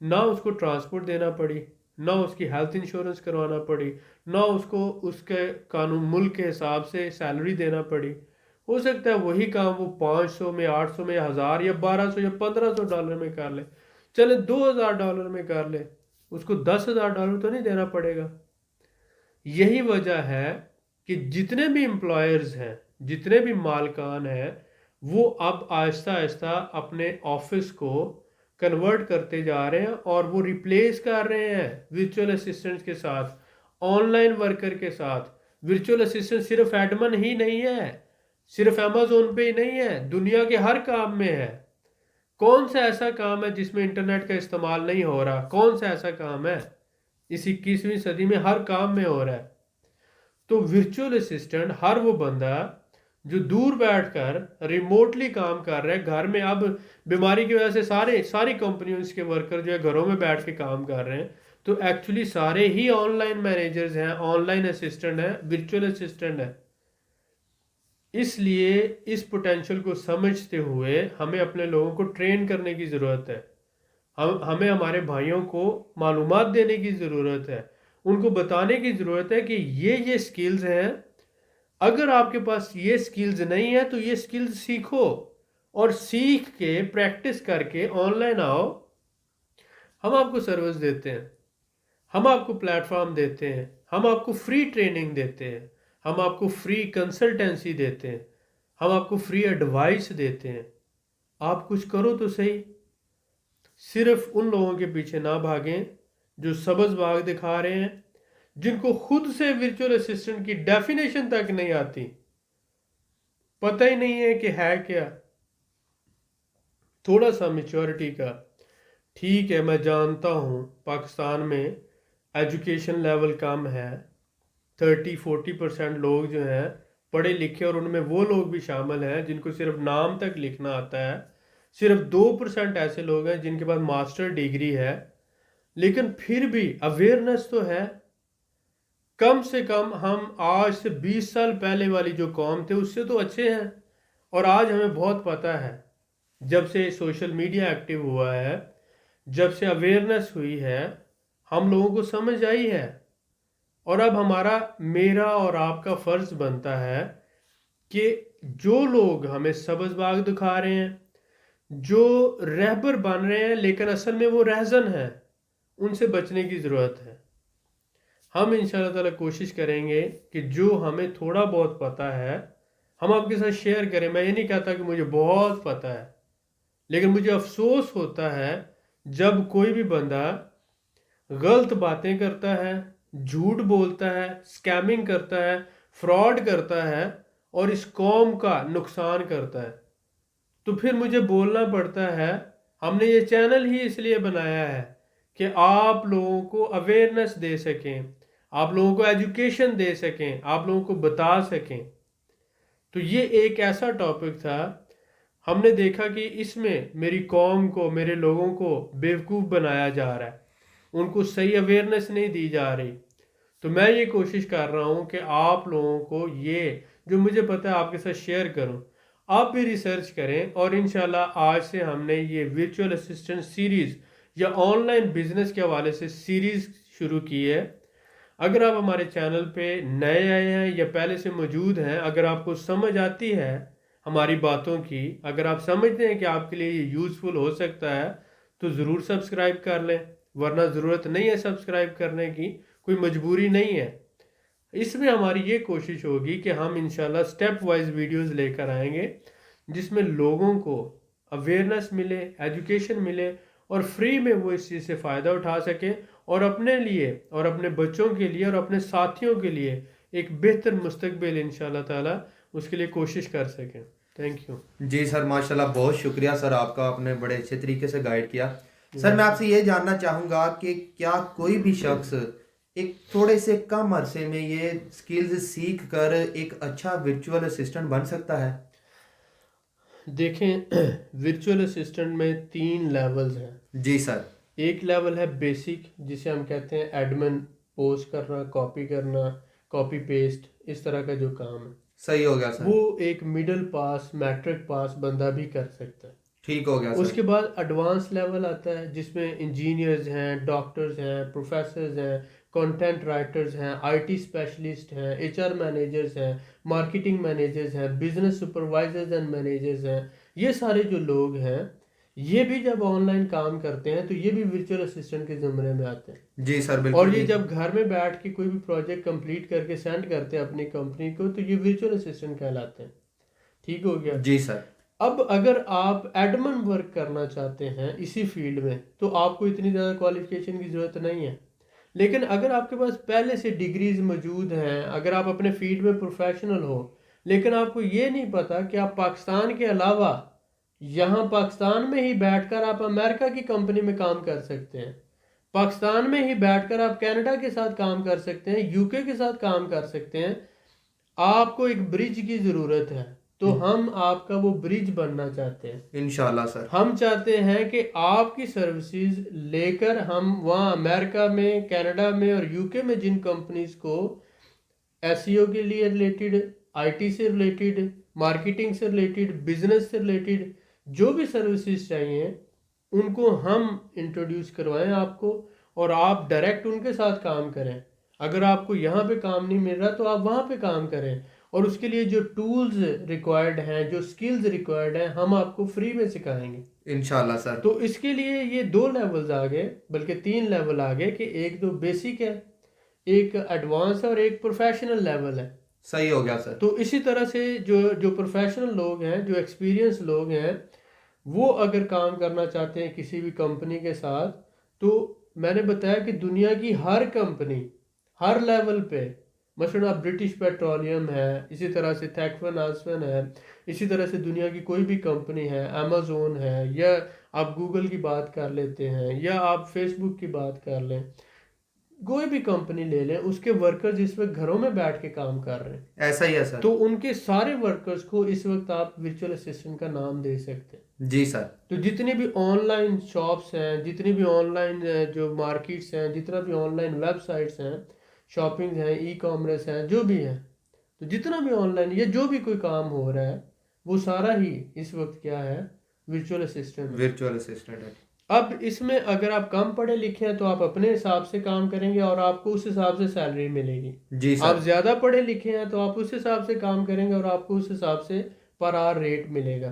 ना उसको ट्रांसपोर्ट देना पड़ी, ना उसकी हेल्थ इंश्योरेंस करवाना पड़ी, ना उसको उसके कानून मुल्क के हिसाब से सैलरी देना पड़ी। हो सकता है वही काम वो 500 में, 800 में, 1,000 या 1,200 या $1,500 में कर ले, चले $2,000 में कर ले, उसको $10,000 तो नहीं देना पड़ेगा। यही वजह है कि जितने भी एम्प्लॉयर्स हैं, जितने भी मालकान हैं, वो अब आहिस्ता आहिस्ता अपने ऑफिस को कन्वर्ट करते जा रहे हैं, और वो रिप्लेस कर रहे हैं वर्चुअल असिस्टेंट्स के साथ, ऑनलाइन वर्कर के साथ। वर्चुअल असिस्टेंट सिर्फ एडमन ही नहीं है, सिर्फ अमेजोन पे ही नहीं है, दुनिया के हर काम में है। कौन सा ऐसा काम है जिसमें इंटरनेट का इस्तेमाल नहीं हो रहा? कौन सा ऐसा काम है? इस 21वीं सदी में हर काम में हो रहा है। तो वर्चुअल असिस्टेंट हर वो बंदा जो दूर बैठकर रिमोटली काम कर रहा है घर में। अब बीमारी की वजह से सारी कंपनियों के वर्कर जो है घरों में बैठ के काम कर रहे हैं, तो एक्चुअली सारे ही ऑनलाइन मैनेजर्स हैं, ऑनलाइन असिस्टेंट हैं, वर्चुअल असिस्टेंट है। इसलिए इस पोटेंशियल को समझते हुए हमें अपने लोगों को ट्रेन करने की ज़रूरत है। हमें हमारे भाइयों को मालूमात देने की ज़रूरत है, उनको बताने की ज़रूरत है कि ये स्किल्स हैं। अगर आपके पास ये स्किल्स नहीं है तो ये स्किल्स सीखो, और सीख के प्रैक्टिस करके ऑनलाइन आओ। हम आपको सर्विस देते हैं, हम आपको प्लेटफॉर्म देते हैं, हम आपको फ्री ट्रेनिंग देते हैं, हम आपको फ्री कंसल्टेंसी देते हैं, हम आपको फ्री एडवाइस देते हैं। आप कुछ करो तो सही। सिर्फ उन लोगों के पीछे ना भागें जो सब्ज़ बाग दिखा रहे हैं, जिनको खुद से वर्चुअल असिस्टेंट की डेफिनेशन तक नहीं आती, पता ही नहीं है कि है क्या। थोड़ा सा मेच्योरिटी का, ठीक है मैं जानता हूँ पाकिस्तान में एजुकेशन लेवल कम है, 30-40% लोग जो हैं पढ़े लिखे, और उनमें वो लोग भी शामिल हैं जिनको सिर्फ नाम तक लिखना आता है। सिर्फ 2% ऐसे लोग हैं जिनके पास मास्टर डिग्री है, लेकिन फिर भी अवेयरनेस तो है। कम से कम हम आज से 20 साल पहले वाली जो कौम थे उससे तो अच्छे हैं, और आज हमें बहुत पता है। जब से सोशल मीडिया एक्टिव हुआ है, जब से अवेयरनेस हुई है, हम लोगों को समझ आई है। और अब हमारा, मेरा और आपका फ़र्ज़ बनता है कि जो लोग हमें सब्ज़ बाग दिखा रहे हैं, जो रहबर बन रहे हैं लेकिन असल में वो रहज़न है, उनसे बचने की ज़रूरत है। हम इंशाअल्लाह ताला कोशिश करेंगे कि जो हमें थोड़ा बहुत पता है हम आपके साथ शेयर करें। मैं ये नहीं कहता कि मुझे बहुत पता है, लेकिन मुझे अफसोस होता है जब कोई भी बंदा गलत बातें करता है, झूठ बोलता है, स्कैमिंग करता है, फ्रॉड करता है और इस कौम का नुकसान करता है। तो फिर मुझे बोलना पड़ता है। हमने ये चैनल ही इसलिए बनाया है कि आप लोगों को अवेयरनेस दे सकें, आप लोगों को एजुकेशन दे सकें, आप लोगों को बता सकें। तो ये एक ऐसा टॉपिक था, हमने देखा कि इसमें मेरी कौम को, मेरे लोगों को बेवकूफ़ बनाया जा रहा है, उनको सही अवेयरनेस नहीं दी जा रही। तो मैं ये कोशिश कर रहा हूँ कि आप लोगों को ये जो मुझे पता है आपके साथ शेयर करूँ। आप भी रिसर्च करें, और इंशाल्लाह आज से हमने ये वर्चुअल असिस्टेंट सीरीज़ या ऑनलाइन बिजनेस के हवाले से सीरीज़ शुरू की है। अगर आप हमारे चैनल पे नए आए हैं या पहले से मौजूद हैं, अगर आपको समझ आती है हमारी बातों की, अगर आप समझते हैं कि आपके लिए ये यूज़फुल हो सकता है, तो ज़रूर सब्सक्राइब कर लें, वरना ज़रूरत नहीं है सब्सक्राइब करने की, कोई मजबूरी नहीं है। इसमें हमारी ये कोशिश होगी कि हम इंशाल्लाह स्टेप वाइज वीडियोस लेकर आएंगे जिसमें लोगों को अवेयरनेस मिले, एजुकेशन मिले, और फ्री में वो इस चीज़ से फ़ायदा उठा सकें, और अपने लिए और अपने बच्चों के लिए और अपने साथियों के लिए एक बेहतर मुस्तकबिल इंशाल्लाह ताला उसके लिए कोशिश कर सकें। Thank you. जी सर, माशाल्लाह, बहुत शुक्रिया सर आपका, आपने बड़े अच्छे तरीके से गाइड किया। सर मैं आपसे ये जानना चाहूँगा कि क्या कोई भी शख्स एक थोड़े से कम अरसे में ये स्किल्स सीख कर एक अच्छा वर्चुअल असिस्टेंट बन सकता है? देखें, वर्चुअल असिस्टेंट में 3 लेवल्स हैं। जी सर। एक लेवल है बेसिक, जिसे हम कहते हैं एडमिन, पोस्ट करना, कॉपी करना, कॉपी पेस्ट, इस तरह का जो काम है। सही हो गया सर। वो एक मिडिल पास, मैट्रिक पास बंदा भी कर सकता है। ठीक हो गया सर। उसके बाद एडवांस लेवल आता है जिसमें इंजीनियर्स हैं, डॉक्टर्स हैं, प्रोफेसर्स हैं, कंटेंट राइटर्स हैं, आईटी स्पेशलिस्ट हैं, एचआर मैनेजर्स हैं, मार्केटिंग मैनेजर्स हैं, बिजनेस सुपरवाइजर्स एंड मैनेजर्स हैं। ये सारे जो लोग हैं, ये भी जब ऑनलाइन काम करते हैं तो ये भी वर्चुअल असिस्टेंट के ज़मरे में आते हैं। जी सर, बिल्कुल। और ये जब घर में बैठ के कोई भी प्रोजेक्ट कंप्लीट करके सेंड करते हैं अपनी कंपनी को, तो ये वर्चुअल असिस्टेंट कहलाते हैं। ठीक हो गया। जी सर। अब अगर आप एडमिन वर्क करना चाहते हैं इसी फील्ड में, तो आपको इतनी ज़्यादा क्वालिफिकेशन की ज़रूरत नहीं है। लेकिन अगर आपके पास पहले से डिग्रीज मौजूद हैं, अगर आप अपने फील्ड में प्रोफेशनल हो, लेकिन आपको ये नहीं पता कि आप पाकिस्तान के अलावा यहाँ पाकिस्तान में ही बैठकर आप अमेरिका की कंपनी में काम कर सकते हैं, पाकिस्तान में ही बैठकर आप कनाडा के साथ काम कर सकते हैं, यूके के साथ काम कर सकते हैं। आपको एक ब्रिज की ज़रूरत है, तो हम आपका वो ब्रिज बनना चाहते हैं इंशाल्लाह सर। हम चाहते हैं कि आपकी सर्विसेज लेकर हम वहाँ अमेरिका में, कनाडा में और यूके में जिन कंपनीज को एसईओ के लिए रिलेटेड, आईटी से रिलेटेड, मार्केटिंग से रिलेटेड, बिजनेस से रिलेटेड जो भी सर्विसेज चाहिए उनको हम इंट्रोड्यूस करवाएं आपको, और आप डायरेक्ट उनके साथ काम करें। अगर आपको यहाँ पे काम नहीं मिल रहा तो आप वहाँ पे काम करें, और उसके लिए जो टूल्स रिक्वायर्ड हैं, जो स्किल्स रिक्वायर्ड हैं, हम आपको फ्री में सिखाएंगे। इंशाल्लाह सर। तो इसके लिए ये 2 लेवल्स आ गए, बल्कि 3 लेवल आ गए, कि एक तो बेसिक है, एक एडवांस है, और एक प्रोफेशनल लेवल है। सही हो गया सर। तो इसी तरह से जो जो प्रोफेशनल लोग हैं, जो एक्सपीरियंस लोग हैं, वो अगर काम करना चाहते हैं किसी भी कंपनी के साथ, तो मैंने बताया कि दुनिया की हर कंपनी हर लेवल पे, मसलन आप ब्रिटिश पेट्रोलियम है, इसी तरह से थैक्सन आसवन है, इसी तरह से दुनिया की कोई भी कंपनी है, अमेजोन है, या आप गूगल की बात कर लेते हैं, या आप फेसबुक की बात कर लें, कोई भी कंपनी ले लें, उसके वर्कर्स इस वक्त घरों में बैठ के काम कर रहे हैं। ऐसा ही है सर। तो उनके सारे वर्कर्स को इस वक्त आप वर्चुअल असिस्टेंट का नाम दे सकते हैं। जी सर। तो जितनी भी ऑनलाइन शॉप्स हैं, जितनी भी ऑनलाइन जो मार्केट्स हैं, जितना भी ऑनलाइन वेबसाइट्स हैं, शॉपिंग हैं, ई कॉमर्स हैं, जो भी है, तो जितना भी ऑनलाइन या जो भी कोई काम हो रहा है, वो सारा ही इस वक्त क्या है, वर्चुअल असिस्टेंट है। वर्चुअल असिस्टेंट है। अब इसमें अगर आप कम पढ़े लिखे हैं तो आप अपने हिसाब से काम करेंगे और आपको उस हिसाब से सैलरी मिलेगी। जी आप सर। ज़्यादा पढ़े लिखे हैं तो आप उस हिसाब से काम करेंगे और आपको उस हिसाब से पर आवर रेट मिलेगा।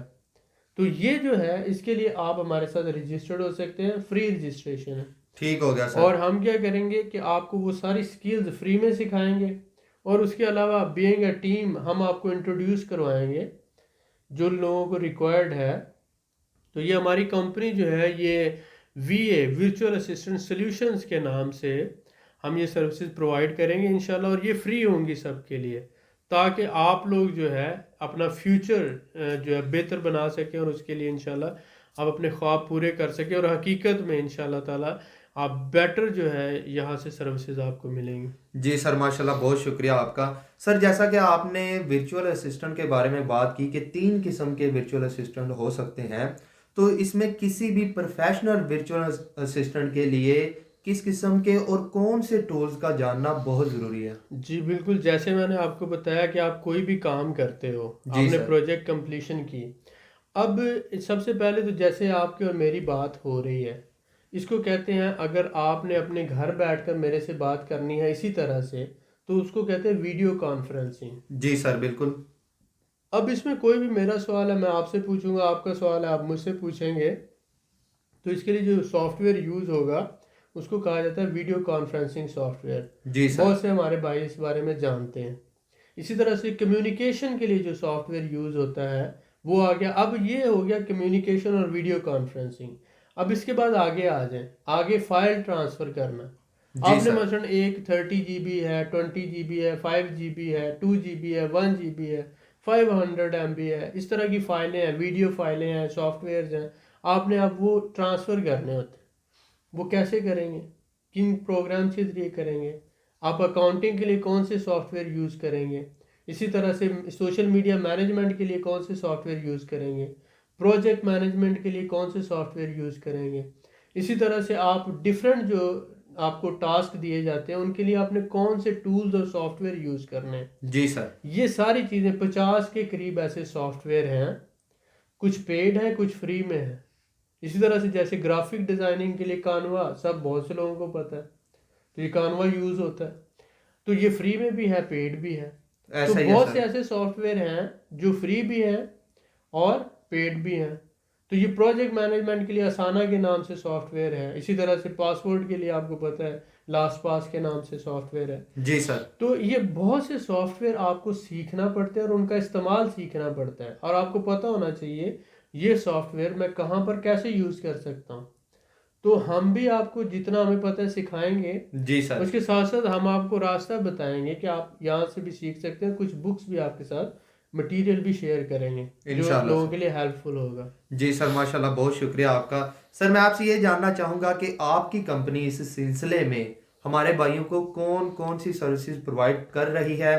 तो ये जो है, इसके लिए आप हमारे साथ रजिस्टर्ड हो सकते हैं, फ्री रजिस्ट्रेशन है। ठीक हो गया सर। और हम क्या करेंगे कि आपको वो सारी स्किल्स फ्री में सिखाएंगे, और उसके अलावा बीइंग अ टीम हम आपको इंट्रोड्यूस करवाएंगे जो लोगों को रिक्वायर्ड है। तो ये हमारी कंपनी जो है, ये VA वर्चुअल असिस्टेंट सॉल्यूशंस के नाम से हम ये सर्विसेज प्रोवाइड करेंगे इंशाल्लाह, और ये फ्री होंगी सबके लिए, ताकि आप लोग जो है अपना फ्यूचर जो है बेहतर बना सकें, और उसके लिए इंशाल्लाह आप अपने ख्वाब पूरे कर सकें, और हकीकत में इंशाल्लाह ताला आप बेटर जो है यहाँ से सर्विसेज आपको मिलेंगी। जी सर, माशाल्लाह, बहुत शुक्रिया आपका। सर, जैसा कि आपने वर्चुअल असिस्टेंट के बारे में बात की कि 3 किस्म के वर्चुअल असिस्टेंट हो सकते हैं, तो इसमें किसी भी प्रोफेशनल वर्चुअल असिस्टेंट के लिए किस किस्म के और कौन से टूल्स का जानना बहुत ज़रूरी है? जी बिल्कुल, जैसे मैंने आपको बताया कि आप कोई भी काम करते हो, जी आपने सर। प्रोजेक्ट कंप्लीशन की। अब सबसे पहले तो जैसे आपकी और मेरी बात हो रही है, इसको कहते हैं, अगर आपने अपने घर बैठकर मेरे से बात करनी है इसी तरह से, तो उसको कहते हैं वीडियो कॉन्फ्रेंसिंग। जी सर, बिल्कुल। अब इसमें कोई भी मेरा सवाल है मैं आपसे पूछूंगा, आपका सवाल है आप मुझसे पूछेंगे, तो इसके लिए जो सॉफ्टवेयर यूज़ होगा उसको कहा जाता है वीडियो कॉन्फ्रेंसिंग सॉफ्टवेयर। जी सर। बहुत से हमारे भाई इस बारे में जानते हैं। इसी तरह से कम्युनिकेशन के लिए जो सॉफ्टवेयर यूज़ होता है वो आ गया। अब ये हो गया कम्युनिकेशन और वीडियो कॉन्फ्रेंसिंग। अब इसके बाद आगे आ जाए, आगे फाइल ट्रांसफ़र करना। जी आपने सर। मसलन एक 30 GB है, 20 GB है, 5 GB है, 2 GB है, 1 GB है, 500 MB है, इस तरह की फाइलें हैं, वीडियो फाइलें हैं, सॉफ्टवेयर हैं। आपने अब वो ट्रांसफ़र करने होते हैं। वो कैसे करेंगे, किन प्रोग्राम के जरिए करेंगे, आप अकाउंटिंग के लिए कौन से सॉफ्टवेयर यूज़ करेंगे, इसी तरह से सोशल मीडिया मैनेजमेंट के लिए कौन से सॉफ्टवेयर यूज़ करेंगे, प्रोजेक्ट मैनेजमेंट के लिए कौन से सॉफ्टवेयर यूज़ करेंगे, इसी तरह से आप डिफरेंट जो आपको टास्क दिए जाते हैं उनके लिए आपने कौन से टूल्स और सॉफ्टवेयर यूज़ करने हैं। जी सर। ये सारी चीज़ें 50 के करीब ऐसे सॉफ्टवेयर हैं, कुछ पेड हैं, कुछ फ्री में हैं। इसी तरह से जैसे ग्राफिक डिज़ाइनिंग के लिए कानवा, सब बहुत से लोगों को पता है, तो ये कानवा यूज़ होता है, तो ये फ्री में भी है, पेड भी है। तो ऐसा ही है बहुत से सर। ऐसे सॉफ्टवेयर हैं जो फ्री भी हैं और पेड भी हैं। तो ये प्रोजेक्ट मैनेजमेंट के लिए असाना के नाम से सॉफ्टवेयर है। इसी तरह से पासवर्ड के लिए आपको पता है लास्ट पास के नाम से सॉफ्टवेयर है। जी सर। तो ये बहुत से सॉफ्टवेयर आपको सीखना पड़ते हैं और उनका इस्तेमाल सीखना पड़ता है, और आपको पता होना चाहिए ये सॉफ्टवेयर मैं कहाँ पर कैसे यूज़ कर सकता हूँ। तो हम भी आपको जितना हमें पता है सिखाएंगे, जी सर। उसके साथ साथ हम आपको रास्ता बताएंगे कि आप यहाँ से भी सीख सकते हैं। कुछ बुक्स भी आपके साथ मटेरियल भी शेयर करेंगे जो इंशाल्लाह लोगों सर। के लिए हेल्पफुल होगा। जी सर, माशाल्लाह, बहुत शुक्रिया आपका। सर, मैं आपसे ये जानना चाहूँगा कि आपकी कंपनी इस सिलसिले में हमारे भाइयों को कौन कौन सी सर्विसेज प्रोवाइड कर रही है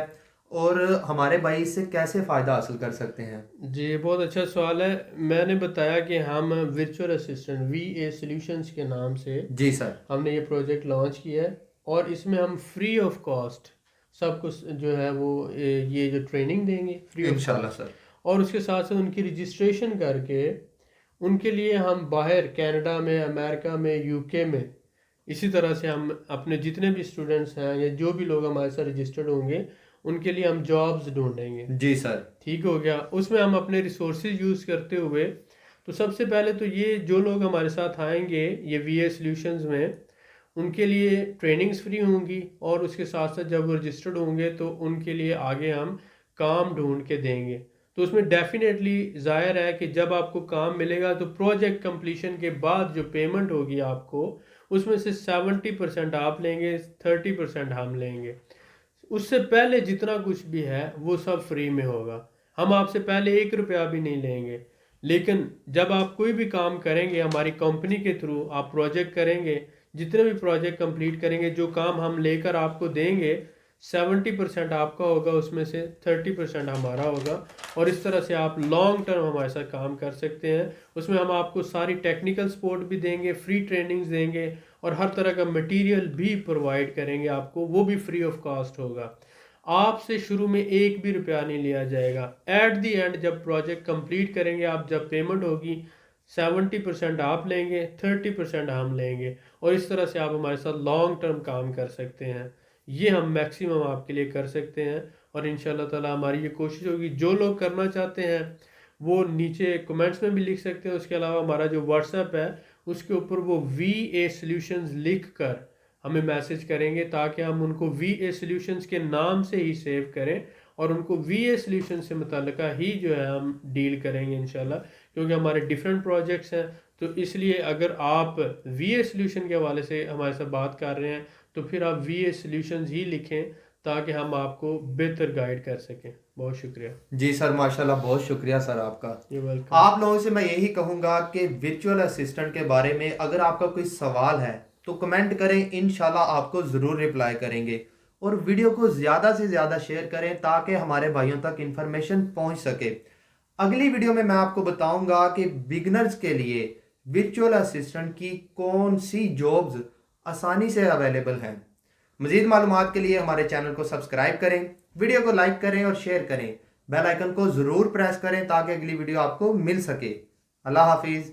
और हमारे भाई इससे कैसे फ़ायदा हासिल कर सकते हैं? जी, बहुत अच्छा सवाल है। मैंने बताया कि हम वर्चुअल असिस्टेंट VA सॉल्यूशंस के नाम से जी सर। हमने ये प्रोजेक्ट लॉन्च किया है, और इसमें हम फ्री ऑफ कॉस्ट सब कुछ जो है वो ये जो ट्रेनिंग देंगे फ्री ऑफ इंशाल्लाह कॉस्ट। सर। और उसके साथ साथ उनकी रजिस्ट्रेशन करके उनके लिए हम बाहर कनाडा में, अमेरिका में, यूके में, इसी तरह से हम अपने जितने भी स्टूडेंट्स हैं या जो भी लोग हमारे साथ रजिस्टर्ड होंगे उनके लिए हम जॉब्स ढूंढेंगे। जी सर। ठीक हो गया। उसमें हम अपने रिसोर्सेज यूज़ करते हुए, तो सबसे पहले तो ये जो लोग हमारे साथ आएंगे ये वीए सॉल्यूशंस में, उनके लिए ट्रेनिंग्स फ्री होंगी और उसके साथ साथ जब वो रजिस्टर्ड होंगे तो उनके लिए आगे हम काम ढूंढ के देंगे। तो उसमें डेफिनेटली ज़ाहिर है कि जब आपको काम मिलेगा तो प्रोजेक्ट कंप्लीशन के बाद जो पेमेंट होगी आपको, उसमें से 70% आप लेंगे, 30% हम लेंगे। उससे पहले जितना कुछ भी है वो सब फ्री में होगा। हम आपसे पहले 1 रुपया भी नहीं लेंगे। लेकिन जब आप कोई भी काम करेंगे हमारी कंपनी के थ्रू, आप प्रोजेक्ट करेंगे, जितने भी प्रोजेक्ट कंप्लीट करेंगे, जो काम हम लेकर आपको देंगे 70% आपका होगा, उसमें से 30% हमारा होगा। और इस तरह से आप लॉन्ग टर्म हमारे साथ काम कर सकते हैं। उसमें हम आपको सारी टेक्निकल सपोर्ट भी देंगे, फ्री ट्रेनिंग्स देंगे और हर तरह का मटेरियल भी प्रोवाइड करेंगे आपको, वो भी फ्री ऑफ कॉस्ट होगा। आपसे शुरू में 1 भी रुपया नहीं लिया जाएगा। एट दी एंड जब प्रोजेक्ट कंप्लीट करेंगे आप, जब पेमेंट होगी 70% आप लेंगे, 30% हम लेंगे। और इस तरह से आप हमारे साथ लॉन्ग टर्म काम कर सकते हैं। ये हम मैक्सिमम आपके लिए कर सकते हैं और इंशाल्लाह ताला हमारी ये कोशिश होगी। जो लोग करना चाहते हैं वो नीचे कमेंट्स में भी लिख सकते हैं। उसके अलावा हमारा जो व्हाट्सएप है उसके ऊपर वो VA सॉल्यूशंस लिख कर हमें मैसेज करेंगे, ताकि हम उनको VA सॉल्यूशंस के नाम से ही सेव करें और उनको VA सॉल्यूशन से मुतल्लिका ही जो है हम डील करेंगे इंशाल्लाह। क्योंकि हमारे डिफरेंट प्रोजेक्ट्स हैं, तो इसलिए अगर आप VA सॉल्यूशन के हवाले से हमारे साथ बात कर रहे हैं तो फिर आप VA सॉल्यूशंस ही लिखें, ताकि हम आपको बेहतर गाइड कर सकें। बहुत शुक्रिया। जी सर, माशाल्लाह, बहुत शुक्रिया सर आपका। ये वेलकम। आप लोगों से मैं यही कहूँगा कि वर्चुअल असिस्टेंट के बारे में अगर आपका कोई सवाल है तो कमेंट करें, इंशाल्लाह आपको ज़रूर रिप्लाई करेंगे। और वीडियो को ज़्यादा से ज़्यादा शेयर करें ताकि हमारे भाइयों तक इन्फॉर्मेशन पहुंच सके। अगली वीडियो में मैं आपको बताऊंगा कि बिगनर्स के लिए वर्चुअल असिस्टेंट की कौन सी जॉब्स आसानी से अवेलेबल हैं। मज़ीद मालूमात के लिए हमारे चैनल को सब्सक्राइब करें, वीडियो को लाइक करें और शेयर करें। बेल आइकन को ज़रूर प्रेस करें ताकि अगली वीडियो आपको मिल सके। अल्लाह हाफिज़।